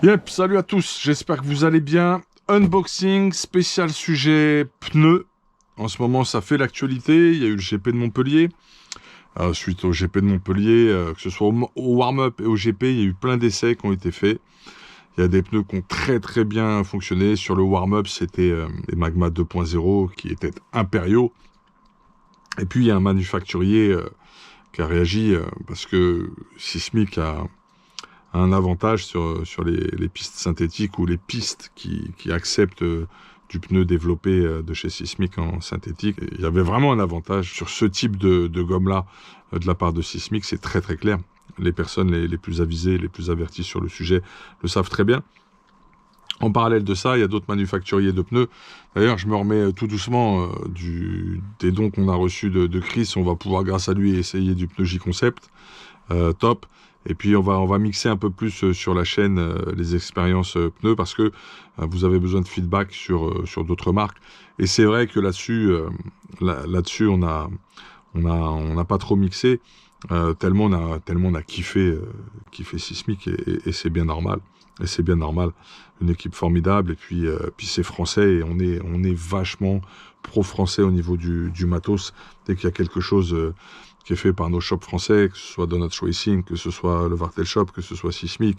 Yep, salut à tous, j'espère que vous allez bien. Unboxing, spécial sujet pneus. En ce moment, ça fait l'actualité. Il y a eu le GP de Montpellier. Suite au GP de Montpellier, que ce soit au warm-up et au GP, il y a eu plein d'essais qui ont été faits. Il y a des pneus qui ont très très bien fonctionné. Sur le warm-up, c'était des Magma 2.0 qui étaient impériaux. Et puis, il y a un manufacturier qui a réagi parce que Sismic a un avantage sur les pistes synthétiques ou les pistes qui acceptent du pneu développé de chez Sismic en synthétique. Et il y avait vraiment un avantage sur ce type de gomme-là de la part de Sismic, c'est très très clair. Les personnes les plus avisées, les plus averties sur le sujet le savent très bien. En parallèle de ça, il y a d'autres manufacturiers de pneus. D'ailleurs, je me remets tout doucement des dons qu'on a reçus de Chris. On va pouvoir, grâce à lui, essayer du pneu J-Concept. Top. Et puis, on va mixer un peu plus sur la chaîne les expériences pneus parce que vous avez besoin de feedback sur d'autres marques. Et c'est vrai que là-dessus, on n'a pas trop mixé. Tellement on a kiffé Sismic et c'est bien normal. Et c'est bien normal. Une équipe formidable. Et puis c'est français et on est vachement pro-français au niveau du matos. Dès qu'il y a quelque chose qui est fait par nos shops français, que ce soit Donut Racing, que ce soit le Vartel Shop, que ce soit Sismic,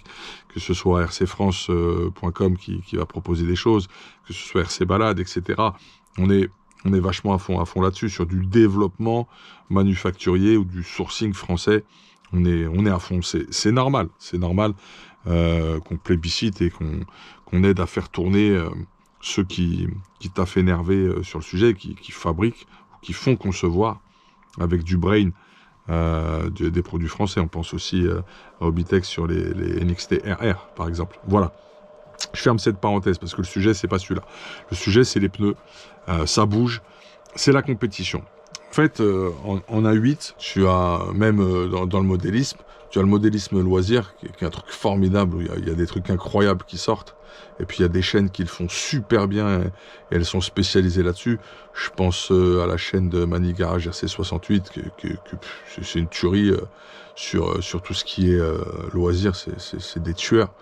que ce soit rcfrance.com qui va proposer des choses, que ce soit RC Balade, etc. On est vachement à fond là-dessus, sur du développement manufacturier ou du sourcing français. On est à fond. C'est normal qu'on plébiscite et qu'on aide à faire tourner ceux qui taffent énervé sur le sujet, qui fabriquent, ou qui font concevoir avec du brain des produits français. On pense aussi à Hobbytex sur les NXT RR, par exemple. Voilà. Je ferme cette parenthèse parce que le sujet, c'est pas celui-là. Le sujet, c'est les pneus. Ça bouge. C'est la compétition. En fait, on a 8. Tu as même dans le modélisme, tu as le modélisme loisir, qui est un truc formidable, où il y a des trucs incroyables qui sortent. Et puis il y a des chaînes qui le font super bien et elles sont spécialisées là-dessus. Je pense à la chaîne de Mani Garage RC68, c'est une tuerie sur tout ce qui est loisir. C'est des tueurs.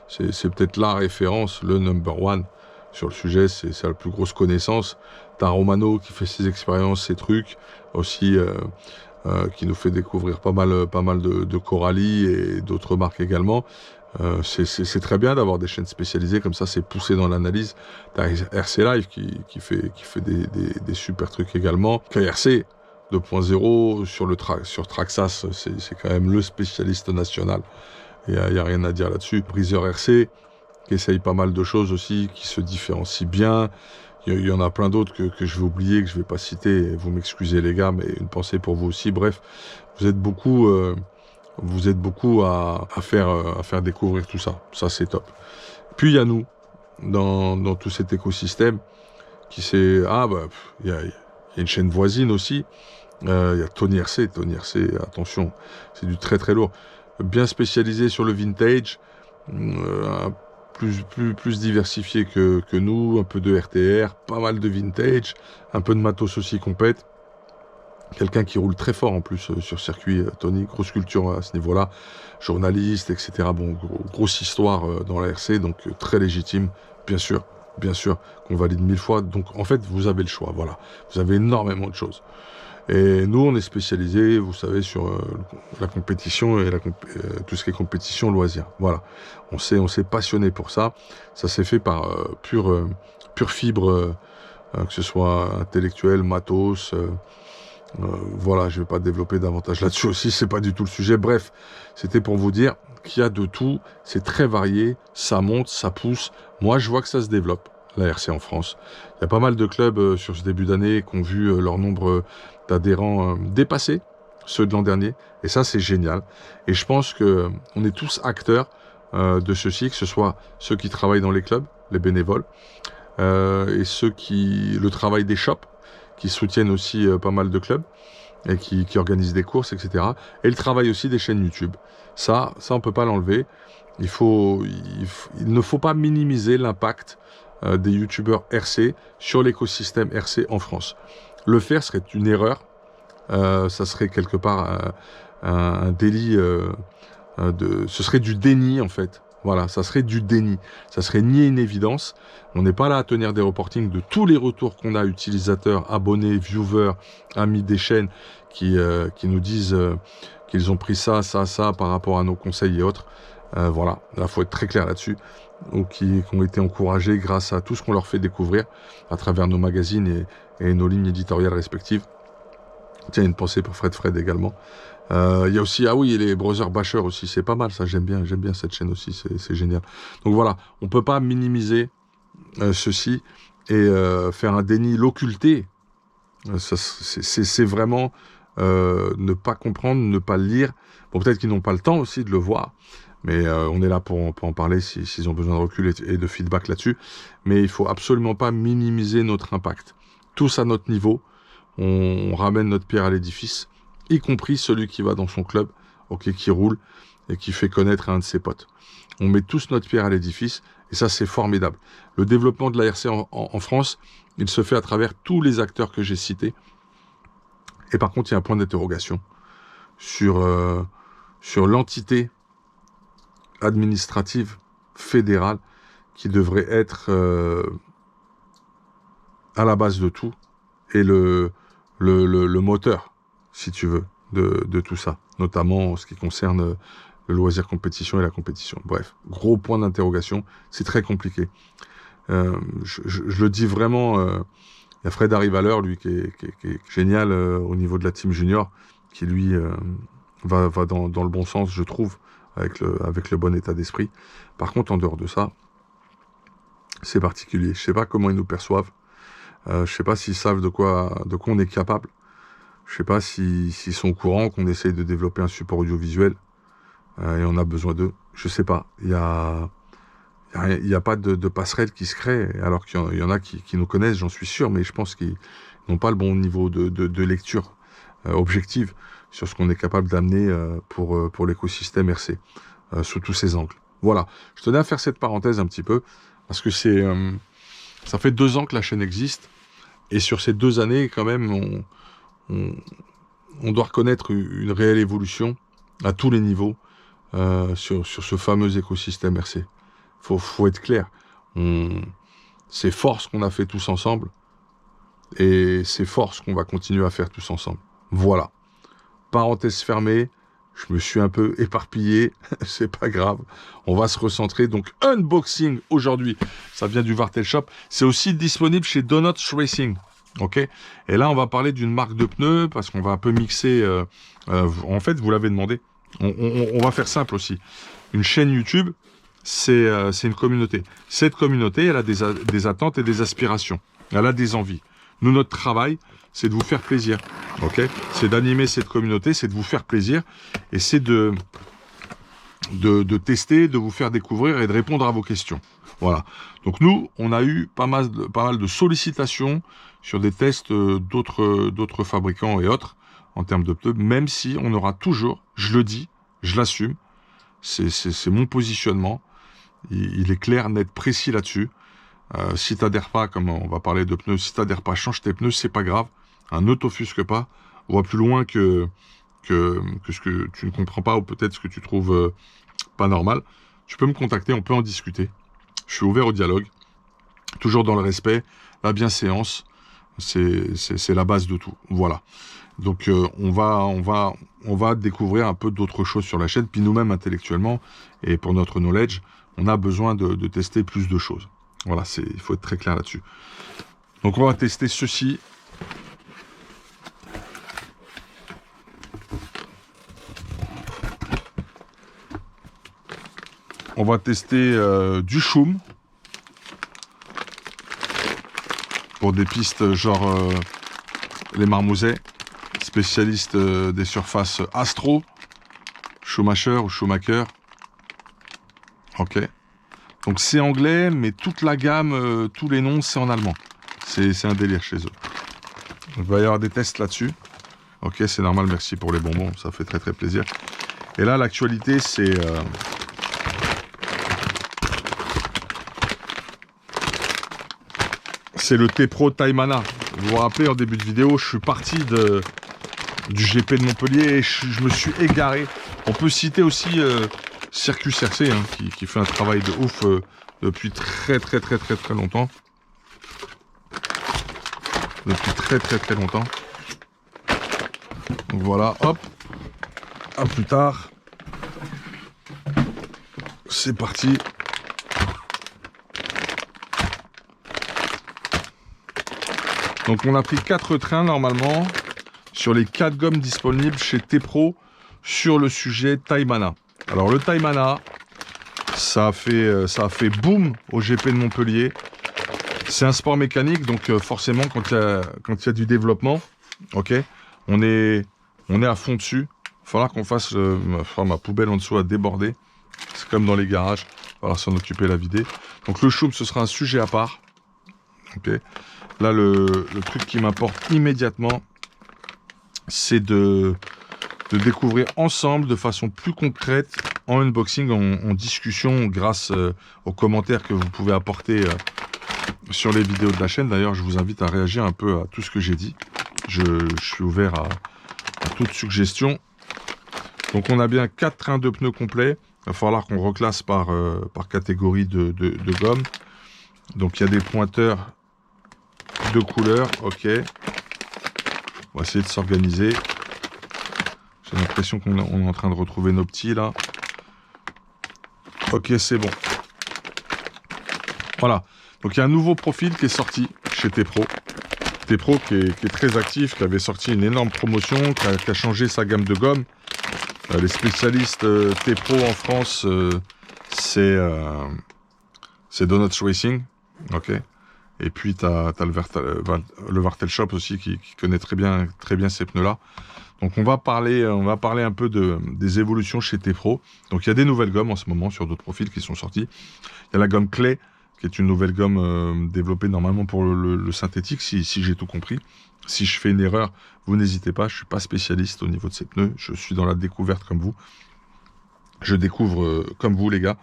C'est peut-être la référence, le number one sur le sujet. C'est la plus grosse connaissance. T'as Romano qui fait ses expériences, ses trucs aussi. Qui nous fait découvrir pas mal de Coralie et d'autres marques également. C'est très bien d'avoir des chaînes spécialisées comme ça, c'est poussé dans l'analyse. T'as RC Live qui fait des super trucs également. KRC 2.0 sur Traxas, c'est quand même le spécialiste national. Il y a rien à dire là-dessus. Briseur RC qui essaye pas mal de choses aussi, qui se différencie bien. Il y en a plein d'autres que je vais oublier, que je vais pas citer. Vous m'excusez les gars, mais une pensée pour vous aussi. Bref, vous êtes beaucoup à faire découvrir tout ça. Ça, c'est top. Puis il y a nous, dans tout cet écosystème, qui c'est... il y a une chaîne voisine aussi. Il y a Tony RC. Tony RC, attention, c'est du très très lourd. Bien spécialisé sur le vintage. Plus diversifié que nous, un peu de RTR, pas mal de vintage, un peu de matos aussi compète. Quelqu'un qui roule très fort en plus sur circuit, Tony, grosse culture à ce niveau-là, journaliste, etc. Bon, grosse histoire dans la RC, donc très légitime, bien sûr qu'on valide 1000 fois. Donc en fait, vous avez le choix, voilà. Vous avez énormément de choses. Et nous, on est spécialisé, vous savez, sur la compétition et tout ce qui est compétition loisir. Voilà. On s'est passionné pour ça. Ça s'est fait par pure fibre, que ce soit intellectuel, matos. Voilà, je vais pas développer davantage là-dessus aussi, c'est pas du tout le sujet. Bref, c'était pour vous dire qu'il y a de tout. C'est très varié. Ça monte, ça pousse. Moi, je vois que ça se développe, la RC en France. Il y a pas mal de clubs sur ce début d'année qui ont vu leur nombre d'adhérents dépasser ceux de l'an dernier. Et ça, c'est génial. Et je pense que on est tous acteurs de ceci, que ce soit ceux qui travaillent dans les clubs, les bénévoles, et le travail des shops, qui soutiennent aussi pas mal de clubs, et qui organisent des courses, etc. Et le travail aussi des chaînes YouTube. Ça on peut pas l'enlever. Il ne faut pas minimiser l'impact des youtubeurs RC sur l'écosystème RC en France. Le faire serait une erreur. Ça serait quelque part un délit ce serait du déni en fait Voilà, ça serait du déni. Ça serait nier une évidence. On n'est pas là à tenir des reportings de tous les retours qu'on a, utilisateurs, abonnés, viewers, amis des chaînes, qui nous disent qu'ils ont pris ça par rapport à nos conseils et autres. Voilà, là, faut être très clair là-dessus. Ou qui ont été encouragés grâce à tout ce qu'on leur fait découvrir à travers nos magazines et nos lignes éditoriales respectives. Tiens, une pensée pour Fred également. Il y a aussi, ah oui, les Brother Bashers aussi, c'est pas mal ça, j'aime bien cette chaîne aussi, c'est génial. Donc voilà, on peut pas minimiser ceci et faire un déni, l'occulter. C'est vraiment ne pas comprendre, ne pas le lire. Bon, peut-être qu'ils n'ont pas le temps aussi de le voir, mais on est là pour en parler s'ils ont besoin de recul et de feedback là-dessus. Mais il faut absolument pas minimiser notre impact. Tous à notre niveau, on ramène notre pierre à l'édifice, y compris celui qui va dans son club, ok, qui roule et qui fait connaître un de ses potes. On met tous notre pierre à l'édifice et ça, c'est formidable. Le développement de l'ARC en France, il se fait à travers tous les acteurs que j'ai cités. Et par contre, il y a un point d'interrogation sur l'entité administrative fédérale qui devrait être à la base de tout et le moteur, si tu veux, de tout ça, notamment en ce qui concerne le loisir compétition et la compétition. Bref, gros point d'interrogation, c'est très compliqué. Je le dis vraiment, il y a Fred Arrivaleur, lui, qui est génial au niveau de la team junior, qui lui va dans le bon sens, je trouve, avec le bon état d'esprit. Par contre, en dehors de ça, c'est particulier. Je sais pas comment ils nous perçoivent. Je sais pas s'ils savent de quoi on est capable. Je sais pas s'ils sont au courant qu'on essaye de développer un support audiovisuel et on a besoin d'eux. Je sais pas. Il y a pas de passerelle qui se crée, alors qu'il y en a qui nous connaissent, j'en suis sûr, mais je pense qu'ils n'ont pas le bon niveau de lecture objective sur ce qu'on est capable d'amener pour l'écosystème RC, sous tous ses angles. Voilà. Je tenais à faire cette parenthèse un petit peu, parce que ça fait 2 ans que la chaîne existe, et sur ces 2 années, quand même, on doit reconnaître une réelle évolution à tous les niveaux sur ce fameux écosystème RC. Faut être clair. C'est fort ce qu'on a fait tous ensemble, et c'est fort ce qu'on va continuer à faire tous ensemble. Voilà. Parenthèse fermée. Je me suis un peu éparpillé, c'est pas grave. On va se recentrer. Donc, unboxing aujourd'hui, ça vient du Vartel Shop. C'est aussi disponible chez Donuts Racing. Ok. Et là, on va parler d'une marque de pneus parce qu'on va un peu mixer. En fait, vous l'avez demandé. On va faire simple aussi. Une chaîne YouTube, c'est une communauté. Cette communauté, elle a des attentes et des aspirations. Elle a des envies. Nous, notre travail, c'est de vous faire plaisir, ok? C'est d'animer cette communauté, c'est de vous faire plaisir, et c'est de tester, de vous faire découvrir et de répondre à vos questions. Voilà. Donc nous, on a eu pas mal de sollicitations sur des tests d'autres fabricants et autres en termes de pneus, même si on aura toujours, je le dis, je l'assume, c'est mon positionnement, il est clair, net, précis là-dessus. Si t'adhères pas, comme on va parler de pneus, si t'adhères pas, change tes pneus, c'est pas grave. Ne t'offusque pas. On va plus loin que ce que tu ne comprends pas ou peut-être ce que tu trouves pas normal. Tu peux me contacter, on peut en discuter. Je suis ouvert au dialogue, toujours dans le respect, la bienséance, c'est la base de tout. Voilà. Donc on va découvrir un peu d'autres choses sur la chaîne, puis nous-mêmes intellectuellement et pour notre knowledge, on a besoin de tester plus de choses. Voilà, il faut être très clair là-dessus. Donc on va tester ceci. On va tester du Schum pour des pistes genre les Marmousets, spécialistes des surfaces Astro, Schumacher ou Schumacher. Ok. Donc c'est anglais, mais toute la gamme, tous les noms, c'est en allemand. C'est un délire chez eux. Donc, il va y avoir des tests là-dessus. Ok, c'est normal, merci pour les bonbons, ça fait très très plaisir. Et là, l'actualité, c'est... c'est le T-Pro Taimana. Vous vous rappelez, en début de vidéo, je suis parti du GP de Montpellier et je me suis égaré. On peut citer aussi Circuit CRC, hein, qui fait un travail de ouf depuis très longtemps. Depuis très longtemps. Donc voilà, hop. À plus tard. C'est parti. Donc on a pris 4 trains normalement sur les 4 gommes disponibles chez T-Pro sur le sujet Taimana. Alors le Taimana, ça a fait boom au GP de Montpellier. C'est un sport mécanique, donc forcément quand il y a du développement, ok, on est à fond dessus. Il va falloir qu'on fasse ma poubelle en dessous à déborder. C'est comme dans les garages. Il va falloir s'en occuper, la vider. Donc le choum, ce sera un sujet à part. Ok. Là, le truc qui m'importe immédiatement, c'est de découvrir ensemble de façon plus concrète, en unboxing, en discussion, grâce aux commentaires que vous pouvez apporter sur les vidéos de la chaîne. D'ailleurs, je vous invite à réagir un peu à tout ce que j'ai dit. Je suis ouvert à toute suggestion. Donc on a bien 4 trains de pneus complets. Il va falloir qu'on reclasse par catégorie de gomme. Donc il y a des pointeurs de couleurs, ok. On va essayer de s'organiser. J'ai l'impression qu'on est en train de retrouver nos petits là. Ok, c'est bon. Voilà. Donc il y a un nouveau profil qui est sorti chez T-Pro. T-Pro qui est très actif, qui avait sorti une énorme promotion, qui a changé sa gamme de gomme. Les spécialistes T-Pro en France, c'est Donuts Racing, ok. Et puis tu as le Vartel Shop aussi qui connaît très bien ces pneus-là. Donc on va parler un peu des évolutions chez T-Pro. Donc il y a des nouvelles gommes en ce moment sur d'autres profils qui sont sortis. Il y a la gomme Clay, qui est une nouvelle gomme développée normalement pour le synthétique, si j'ai tout compris. Si je fais une erreur, vous n'hésitez pas, je ne suis pas spécialiste au niveau de ces pneus, je suis dans la découverte comme vous. Je découvre comme vous les gars,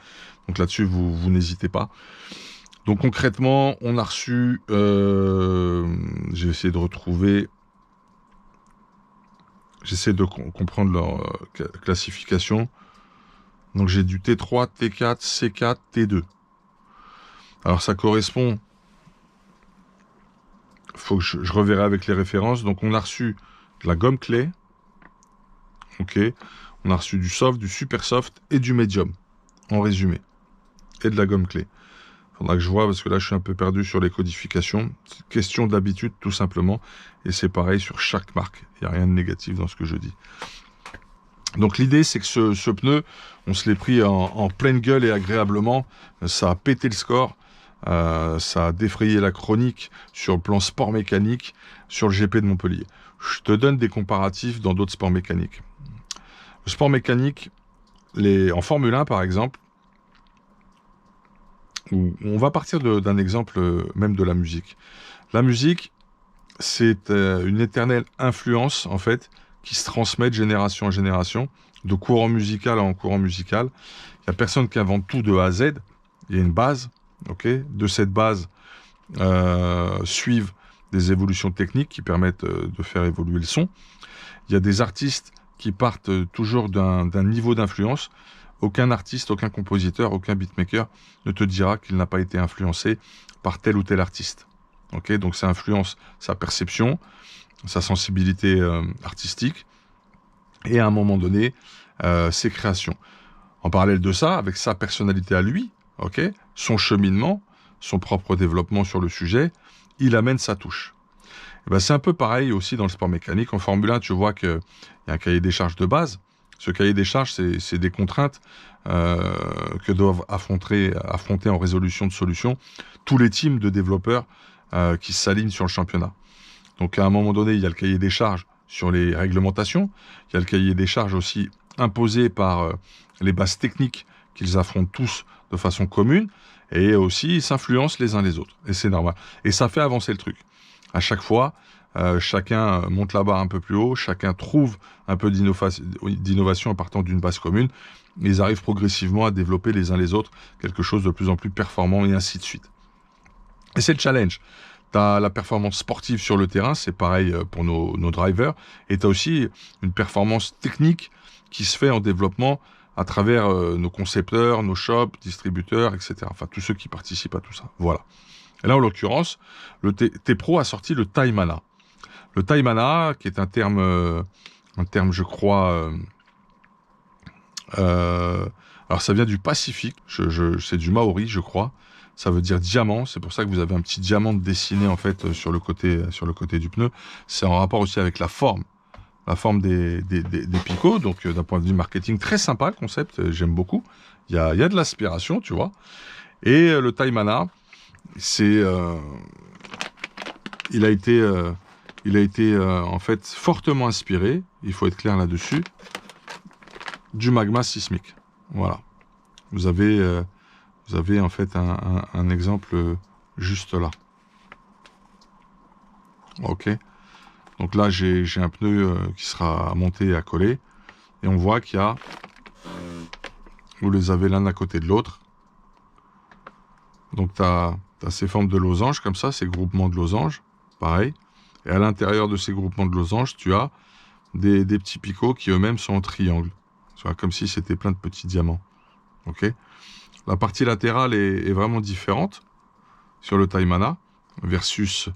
donc là-dessus vous n'hésitez pas. Donc concrètement, on a reçu, j'ai essayé de retrouver, j'essaie de comprendre leur classification. Donc j'ai du T3, T4, C4, T2. Alors ça correspond, faut que je reverrai avec les références. Donc on a reçu de la gomme Clay, ok. On a reçu du soft, du super soft et du medium, en résumé, et de la gomme Clay. Faudra que je vois parce que là je suis un peu perdu sur les codifications. C'est question d'habitude tout simplement, et c'est pareil sur chaque marque. Il n'y a rien de négatif dans ce que je dis. Donc l'idée c'est que ce pneu, on se l'est pris en pleine gueule et agréablement. Ça a pété le score. Ça a défrayé la chronique sur le plan sport mécanique sur le GP de Montpellier. Je te donne des comparatifs dans d'autres sports mécaniques. Le sport mécanique, en Formule 1 par exemple, on va partir d'un exemple même de la musique. La musique, c'est une éternelle influence en fait qui se transmet de génération en génération, de courant musical en courant musical. Il n'y a personne qui invente tout de A à Z. Il y a une base. Okay. De cette base suivent des évolutions techniques qui permettent de faire évoluer le son. Il y a des artistes qui partent toujours d'un niveau d'influence. Aucun artiste, aucun compositeur, aucun beatmaker ne te dira qu'il n'a pas été influencé par tel ou tel artiste. Okay. Donc ça influence sa perception, sa sensibilité artistique et à un moment donné ses créations. En parallèle de ça, avec sa personnalité à lui, okay, son cheminement, son propre développement sur le sujet, il amène sa touche. Et ben, c'est un peu pareil aussi dans le sport mécanique. En Formule 1, tu vois qu'il y a un cahier des charges de base. Ce cahier des charges, c'est des contraintes que doivent affronter en résolution de solutions tous les teams de développeurs qui s'alignent sur le championnat. Donc à un moment donné, il y a le cahier des charges sur les réglementations. Il y a le cahier des charges aussi imposé par les bases techniques qu'ils affrontent tous de façon commune, et aussi ils s'influencent les uns les autres, et c'est normal, et ça fait avancer le truc. À chaque fois, chacun monte la barre un peu plus haut, chacun trouve un peu d'innovation en partant d'une base commune, et ils arrivent progressivement à développer les uns les autres quelque chose de plus en plus performant, et ainsi de suite. Et c'est le challenge. Tu as la performance sportive sur le terrain, c'est pareil pour nos drivers, et tu as aussi une performance technique qui se fait en développement à travers nos concepteurs, nos shops, distributeurs, etc. Enfin, tous ceux qui participent à tout ça. Voilà. Et là, en l'occurrence, le T-Pro a sorti le Taimana. Le Taimana, qui est un terme, je crois... alors, ça vient du Pacifique. C'est du Maori, je crois. Ça veut dire diamant. C'est pour ça que vous avez un petit diamant dessiné, en fait, sur le côté du pneu. C'est en rapport aussi avec la forme des picots. Donc, d'un point de vue marketing, très sympa, le concept. J'aime beaucoup. Il y a de l'aspiration, tu vois. Et le Taimana, c'est... il a été en fait fortement inspiré, il faut être clair là-dessus, du magma sismique. Voilà. Vous avez en fait un exemple juste là. Ok. Donc là, j'ai un pneu qui sera monté et à coller. Et on voit qu'il y a... Vous les avez l'un à côté de l'autre. Donc tu as ces formes de losanges comme ça, ces groupements de losanges. Pareil. Et à l'intérieur de ces groupements de losanges, tu as des petits picots qui eux-mêmes sont en triangle. Tu vois, comme si c'était plein de petits diamants. Ok. La partie latérale est vraiment différente sur le Taimana versus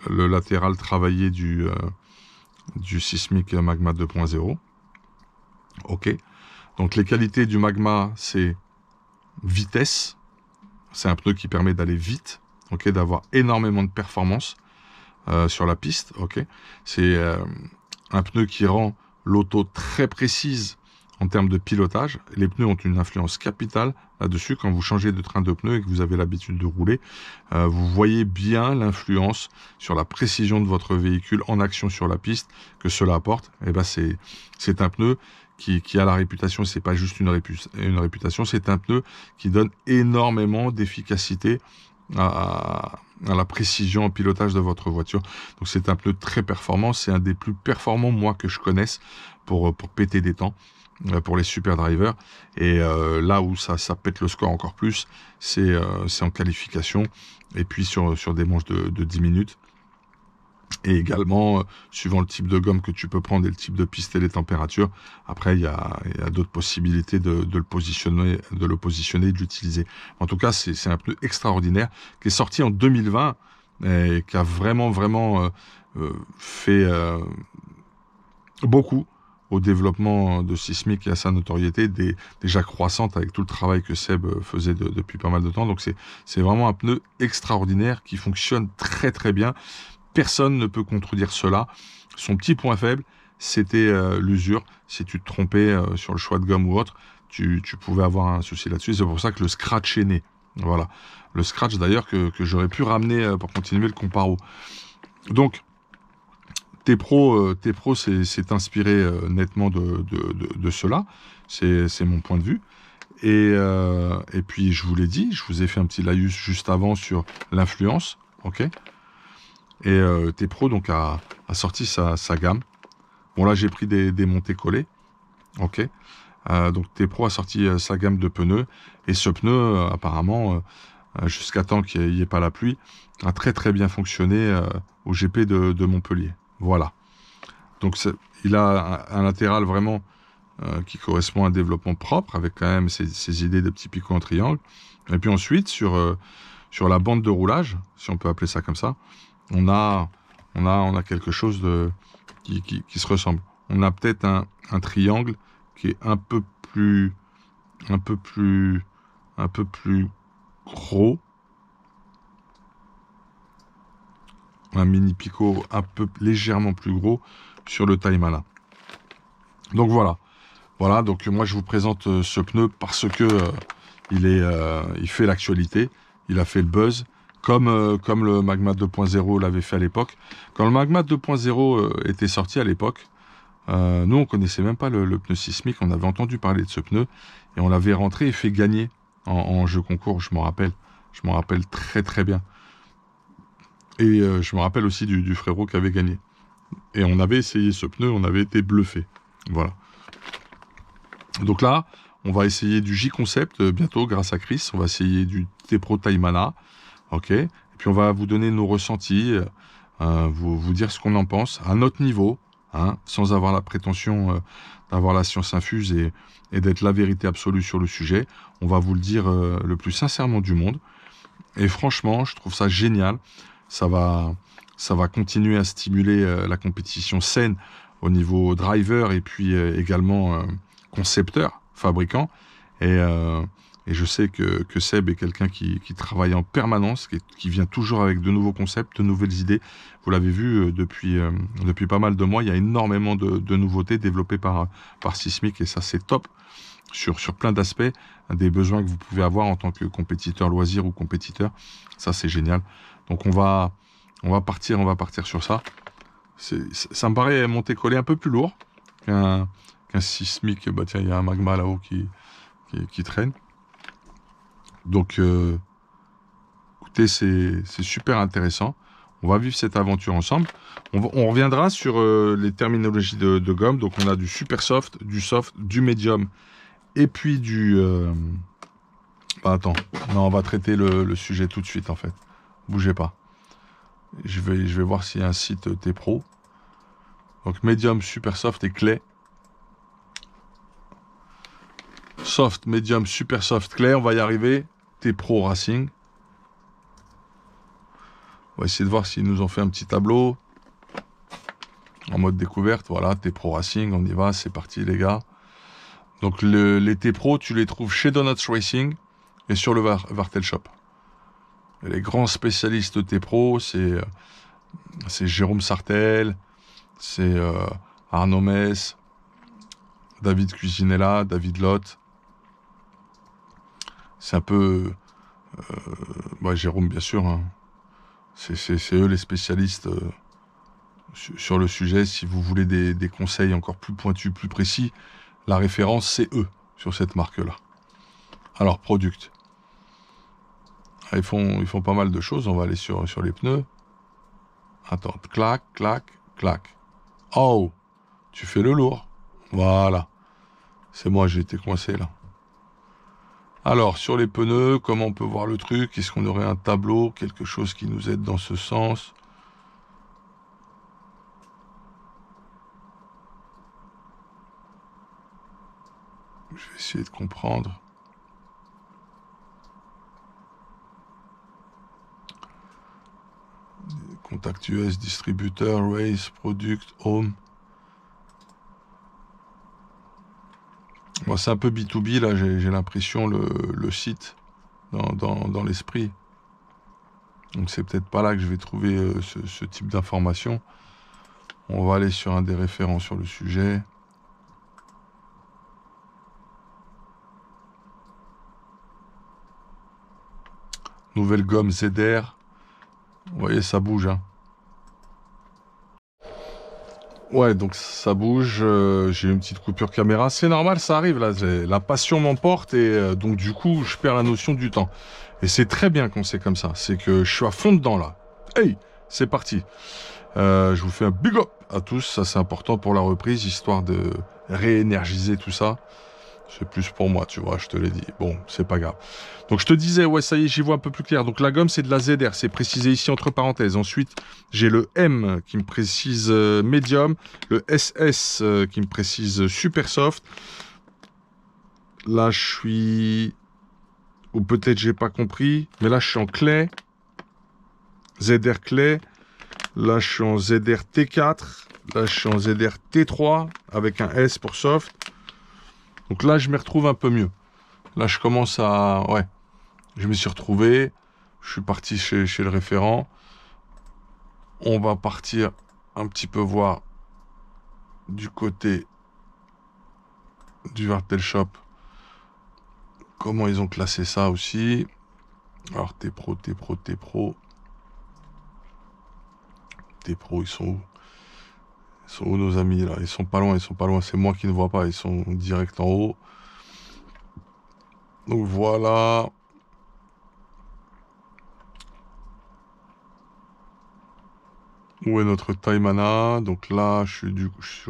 le latéral travaillé du Sismic Magma 2.0. Ok. Donc les qualités du Magma, c'est vitesse. C'est un pneu qui permet d'aller vite, ok, d'avoir énormément de performance sur la piste. Ok. C'est un pneu qui rend l'auto très précise en termes de pilotage. Les pneus ont une influence capitale là-dessus. Quand vous changez de train de pneus et que vous avez l'habitude de rouler, vous voyez bien l'influence sur la précision de votre véhicule en action sur la piste que cela apporte. Et ben c'est un pneu qui a la réputation, c'est pas juste une réputation, c'est un pneu qui donne énormément d'efficacité à la précision en pilotage de votre voiture. Donc c'est un pneu très performant, c'est un des plus performants moi que je connaisse pour péter des temps pour les super drivers. Et là où ça pète le score encore plus, c'est en qualification et puis sur des manches de 10 minutes. Et également, suivant le type de gomme que tu peux prendre et le type de piste et les températures, après il y a d'autres possibilités de le positionner et de l'utiliser. En tout cas, c'est un pneu extraordinaire qui est sorti en 2020 et qui a vraiment fait beaucoup au développement de Sismic et à sa notoriété déjà croissante avec tout le travail que Seb faisait depuis pas mal de temps. Donc c'est vraiment un pneu extraordinaire qui fonctionne très très bien. Personne ne peut contredire cela. Son petit point faible, c'était l'usure. Si tu te trompais sur le choix de gomme ou autre, tu pouvais avoir un souci là-dessus. C'est pour ça que le scratch est né. Voilà. Le scratch d'ailleurs que j'aurais pu ramener pour continuer le comparo. Donc, T-Pro s'est inspiré nettement de cela. C'est mon point de vue. Et puis, je vous l'ai dit, je vous ai fait un petit laïus juste avant sur l'influence. Ok. Et T-Pro donc a sorti sa gamme. Bon là j'ai pris des montées collées. Ok. Donc T-Pro a sorti sa gamme de pneus. Et ce pneu apparemment jusqu'à temps qu'il n'y ait pas la pluie a très très bien fonctionné au GP de Montpellier. Voilà. Donc il a un latéral vraiment qui correspond à un développement propre avec quand même ses idées de petits picots en triangle. Et puis ensuite sur la bande de roulage, si on peut appeler ça comme ça, on a quelque chose qui se ressemble. On a peut-être un triangle qui est un peu plus gros. Un mini picot un peu légèrement plus gros sur le Taimana. Donc voilà. Voilà, donc moi je vous présente ce pneu parce que il fait l'actualité, il a fait le buzz. Comme le Magma 2.0 l'avait fait à l'époque. Quand le Magma 2.0 était sorti à l'époque, nous on connaissait même pas le pneu sismique, on avait entendu parler de ce pneu et on l'avait rentré et fait gagner en jeu concours, je m'en rappelle très très bien. Et je me rappelle aussi du frérot qui avait gagné. Et on avait essayé ce pneu, on avait été bluffé. Voilà. Donc là, on va essayer du J-Concept bientôt grâce à Chris, on va essayer du T-Pro Taimana. Ok, et puis on va vous donner nos ressentis, vous dire ce qu'on en pense à notre niveau. hein, sans avoir la prétention d'avoir la science infuse et d'être la vérité absolue sur le sujet. On va vous le dire le plus sincèrement du monde. Et franchement, je trouve ça génial. Ça va, ça va continuer à stimuler la compétition saine au niveau driver et puis également concepteur, fabricant. Et, euh, et je sais que Seb est quelqu'un qui travaille en permanence, qui vient toujours avec de nouveaux concepts, de nouvelles idées. Vous l'avez vu depuis pas mal de mois, il y a énormément de nouveautés développées par Sismic et ça c'est top sur plein d'aspects, des besoins que vous pouvez avoir en tant que compétiteur loisir ou compétiteur. Ça c'est génial. Donc on va partir sur ça. Ça me paraît monter-coller un peu plus lourd qu'un Sismic. Bah tiens, il y a un magma là-haut qui traîne. Donc, écoutez, c'est super intéressant. On va vivre cette aventure ensemble. On reviendra sur les terminologies de gomme. Donc, on a du super soft, du médium et puis du... Bah, attends, non, on va traiter le sujet tout de suite, en fait. Bougez pas. Je vais voir s'il y a un site T-Pro. Donc, médium, super soft et clé. Soft, médium, super soft, clé. On va y arriver. T-Pro Racing. On va essayer de voir s'ils nous ont fait un petit tableau. En mode découverte, voilà, T-Pro Racing, on y va, c'est parti les gars. Donc les T-Pro, tu les trouves chez Donuts Racing et sur le Vartel Shop. Et les grands spécialistes T-Pro, c'est Jérôme Sartel, c'est Arnaud Mess, David Cuisinella, David Lotte. C'est un peu... Jérôme bien sûr, hein. C'est eux les spécialistes sur le sujet. Si vous voulez des conseils encore plus pointus, plus précis, la référence c'est eux sur cette marque-là. Alors, product. Ils font pas mal de choses. On va aller sur les pneus. Attends, clac, clac, clac. Oh, tu fais le lourd. Voilà. C'est moi, j'ai été coincé là. Alors, sur les pneus, comment on peut voir le truc? Est-ce qu'on aurait un tableau, quelque chose qui nous aide dans ce sens? Je vais essayer de comprendre. Contact US, distributeur, race, product, home. Moi, c'est un peu B2B, là, j'ai l'impression, le site, dans l'esprit. Donc, c'est peut-être pas là que je vais trouver ce type d'information. On va aller sur un des référents sur le sujet. Nouvelle gomme ZR. Vous voyez, ça bouge, hein. Ouais, donc ça bouge. J'ai eu une petite coupure caméra. C'est normal, ça arrive là. La passion m'emporte et donc du coup, je perds la notion du temps. Et c'est très bien quand c'est comme ça. C'est que je suis à fond dedans là. Hey, c'est parti. Je vous fais un big up à tous. Ça, c'est important pour la reprise, histoire de réénergiser tout ça. C'est plus pour moi, tu vois, je te l'ai dit. Bon, c'est pas grave. Donc je te disais, ouais, ça y est, j'y vois un peu plus clair. Donc la gomme, c'est de la ZR, c'est précisé ici entre parenthèses. Ensuite, j'ai le M qui me précise médium, le SS qui me précise super soft. Là, je suis... Ou peut-être j'ai pas compris, mais là, je suis en clé. ZR clé. Là, je suis en ZR T4. Là, je suis en ZR T3 avec un S pour soft. Donc là, je me retrouve un peu mieux. Là, je commence à... Ouais, je me suis retrouvé. Je suis parti chez le référent. On va partir un petit peu voir du côté du Vartel Shop comment ils ont classé ça aussi. Alors, T-Pro, T-Pro, T-Pro. T-Pro, ils sont où? Ils sont où nos amis là? Ils sont pas loin, ils sont pas loin. C'est moi qui ne vois pas, ils sont direct en haut. Donc voilà. Où est notre Taimana? Donc là, je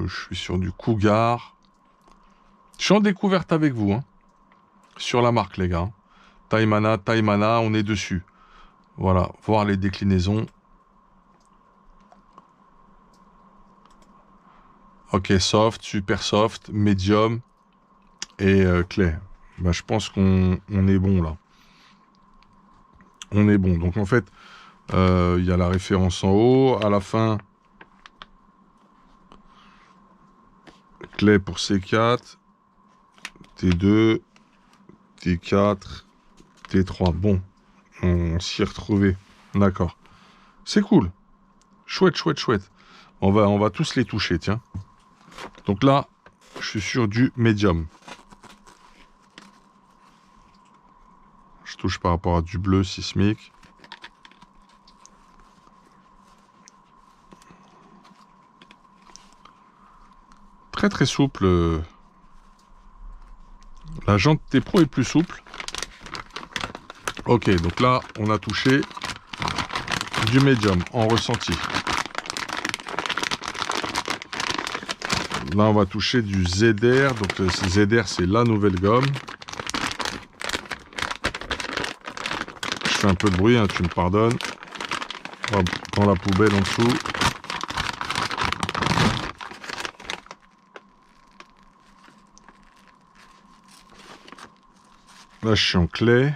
suis sur du Cougar. Je suis en découverte avec vous, hein, sur la marque, les gars. Taimana, on est dessus. Voilà, voir les déclinaisons. Ok, soft, super soft, medium et clay. Bah, je pense qu'on est bon là. On est bon. Donc en fait, il y a la référence en haut. À la fin, clay pour C4, T2, T4, T3. Bon, on s'y est retrouvé. D'accord. C'est cool. Chouette, chouette, chouette. On va tous les toucher, tiens. Donc là, je suis sur du médium. Je touche par rapport à du bleu sismique. Très très souple. La jante T-Pro est plus souple. Ok, donc là, on a touché du médium en ressenti. Là, on va toucher du ZR. Donc ZR, c'est la nouvelle gomme. Je fais un peu de bruit, hein, tu me pardonnes. Hop, dans la poubelle en dessous. Là, je suis en clay.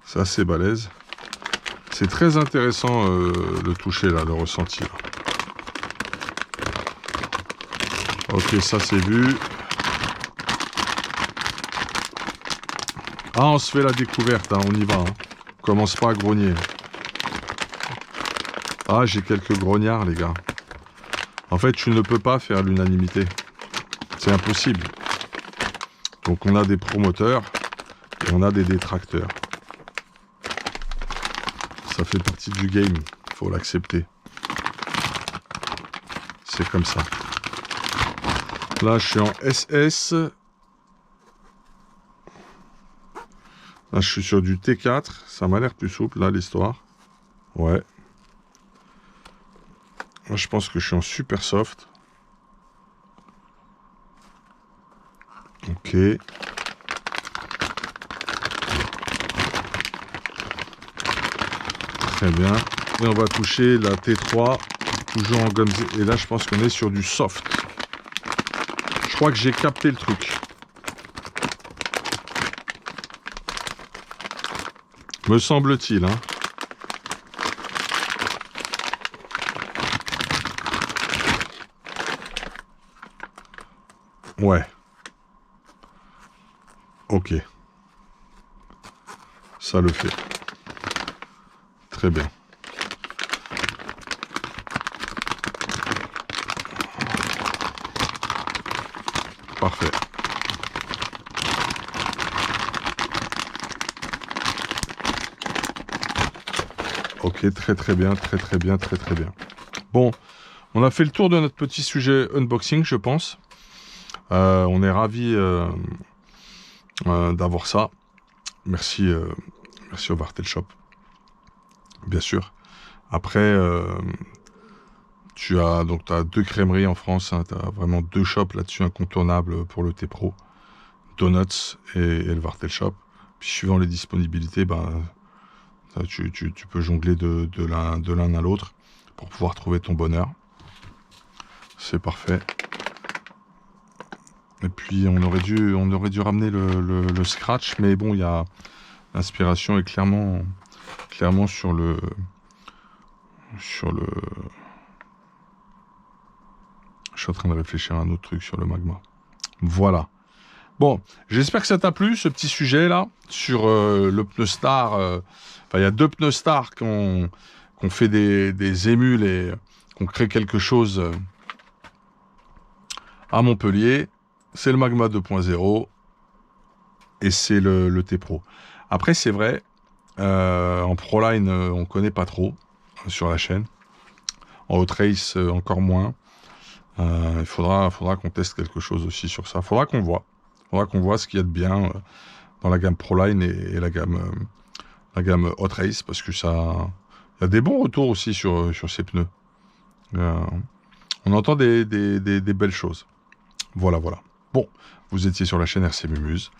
C'est assez balèze. C'est très intéressant le toucher là, le ressenti là. Ok, ça c'est vu. Ah, on se fait la découverte, hein, on y va. Hein. On commence pas à grogner. Ah, j'ai quelques grognards, les gars. En fait, tu ne peux pas faire l'unanimité. C'est impossible. Donc, on a des promoteurs et on a des détracteurs. Ça fait partie du game. Il faut l'accepter. C'est comme ça. Là, je suis en SS. Là, je suis sur du T4. Ça m'a l'air plus souple, là, l'histoire. Ouais. Là, je pense que je suis en super soft. Ok. Très bien. Et on va toucher la T3. Toujours en gomme. Et là, je pense qu'on est sur du soft. Je crois que j'ai capté le truc. Me semble-t-il, hein. Ouais. Ok. Ça le fait. Très bien. Parfait. Ok, très très bien, très très bien, très très bien. Bon, on a fait le tour de notre petit sujet unboxing, je pense. On est ravis d'avoir ça. Merci, merci au Vartel Shop, bien sûr. Après, tu as deux crèmeries en France. Hein, tu as vraiment deux shops là-dessus incontournables pour le T-Pro. Donuts et le Vartel Shop. Puis suivant les disponibilités, ben, tu peux jongler de l'un à l'autre pour pouvoir trouver ton bonheur. C'est parfait. Et puis on aurait dû ramener le scratch, mais bon, il y a l'inspiration est clairement sur le je suis en train de réfléchir à un autre truc sur le magma. Voilà. Bon, j'espère que ça t'a plu, ce petit sujet-là, sur le pneu star. Enfin, il y a deux pneus stars qui ont fait des émules et qui ont créé quelque chose à Montpellier. C'est le Magma 2.0 et c'est le T-Pro. Après, c'est vrai, en Proline, on connaît pas trop sur la chaîne. En Hot Race, encore moins. Il faudra qu'on teste quelque chose aussi sur ça. Faudra qu'on voit ce qu'il y a de bien dans la gamme Proline et la gamme Hot Race, parce que ça, il y a des bons retours aussi sur ces pneus. On entend des belles choses. Voilà. Bon, vous étiez sur la chaîne RC Mumuse.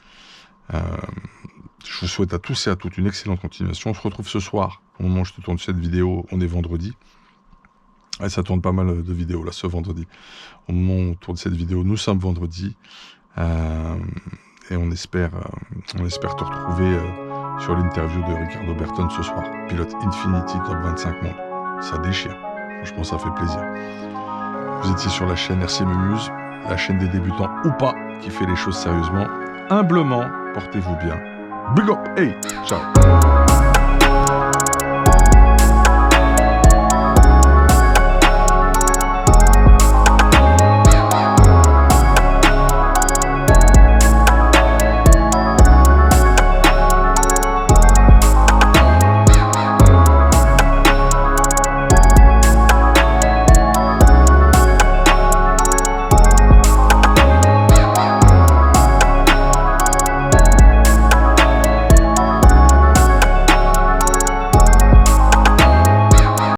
Je vous souhaite à tous et à toutes une excellente continuation. On se retrouve ce soir, au moment où je te tourne cette vidéo, on est vendredi. Et ça tourne pas mal de vidéos là, ce vendredi. Au moment où on tourne cette vidéo, nous sommes vendredi. Et on espère te retrouver sur l'interview de Ricardo Berton ce soir. Pilote Infinity Top 25 Monde. Ça déchire. Franchement, ça fait plaisir. Vous étiez sur la chaîne RC Mumuse, la chaîne des débutants ou pas, qui fait les choses sérieusement. Humblement, portez-vous bien. Big up, hey, ciao.